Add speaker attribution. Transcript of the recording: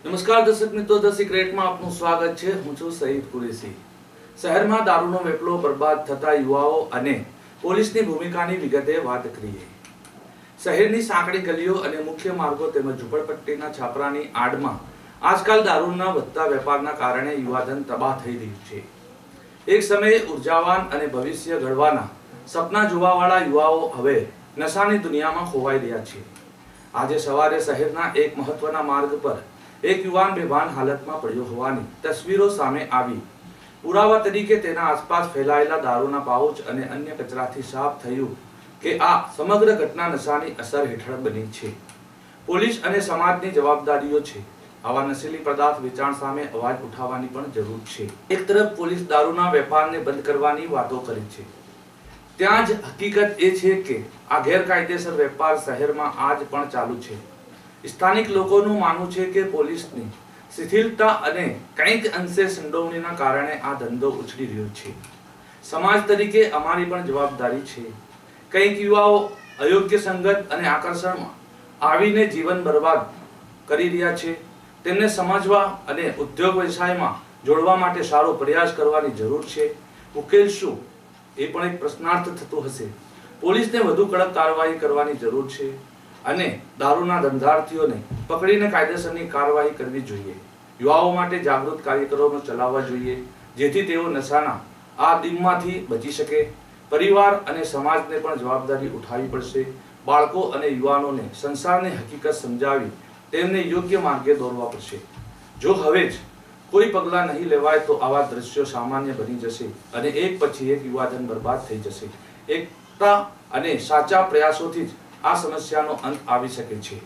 Speaker 1: નમસ્કાર દર્શક મિત્રો, ધ સિક્રેટમાં આપનું સ્વાગત છે। હું છું સઈદ કુરેશી। શહેરમાં દારૂનો વેપલો બરબાદ થતા યુવાઓ અને પોલીસની ભૂમિકાની વિગતે વાત કરીએ। શહેરની સાંકડી ગલીઓ અને મુખ્ય માર્ગો તેમજ ઝૂંપડપટ્ટીના છાપરાની આડમાં આજકાલ દારૂના વધતા વેપારના કારણે યુવાધન તબાહ થઈ રહ્યું છે। એક સમયે ઉર્જાવાન અને ભવિષ્ય ઘડવાના સપના જોવાવાળા યુવાઓ હવે નશાની દુનિયામાં ખોવાઈ રહ્યા છે। આજે સવારે શહેરના એક મહત્વના માર્ગ પર એક યુવાન બેભાન હાલતમાં પડ્યો હોવાની તસવીરો સામે આવી। પુરાવા તરીકે તેના આસપાસ ફેલાયેલા દારૂના પાઉચ અને અન્ય કચરાથી સાફ થયું કે આ સમગ્ર ઘટના નશાની અસર હેઠળ બની છે। પોલીસ અને સમાજની જવાબદારીઓ છે। આવા નશીલી પદાર્થ વેચાણ સામે અવાજ ઉઠાવવાની પણ જરૂર છે। એક તરફ પોલીસ દારૂના વેપારને બંધ કરવાની વાતો કરે છે, ત્યાં જ હકીકત એ છે કે આ ગેરકાયદેસર વેપાર શહેરમાં આજ પણ ચાલુ છે। સ્થાનિક લોકોનું માનવું છે કે પોલીસની શિથિલતા અને કંઈક અંશે સંડોવણીના કારણે આ ધંધો ઉછળી રહ્યો છે। સમાજ તરીકે અમારી પણ જવાબદારી છે। કંઈક યુવાઓ અયોગ્ય સંગત અને આકર્ષણમાં આવીને જીવન બરબાદ કરી રહ્યા છે। તેમને સમજવા અને ઉદ્યોગ વ્યવસાયમાં જોડવા માટે સારો પ્રયાસ કરવાની જરૂર છે। ઉકેલ શું, એ પણ એક પ્રશ્નાર્થ થતો હશે। પોલીસને વધુ કડક કાર્યવાહી કરવાની જરૂર છે અને દારૂના ધંધાર્થીઓને પકડીને કાયદેસરની કાર્યવાહી કરવી જોઈએ। યુવાઓ માટે જાગૃત કાર્યક્રમો ચલાવવા જોઈએ જેથી તેઓ નશાના આ દીમમાંથી બચી શકે। પરિવાર અને સમાજને પણ જવાબદારી ઉઠાવવી પડશે। બાળકો અને યુવાનોને સંસારની હકીકત સમજાવી તેમને યોગ્ય માર્ગે દોરવા પડશે। જો હવે જ કોઈ પગલાં નહીં લેવાય તો આવા દ્રશ્યો સામાન્ય બની જશે અને એક પછી એક યુવાધન બરબાદ થઈ જશે। એકતા અને સાચા પ્રયાસોથી જ આ સમસ્યાનો અંત આવી શકે છે।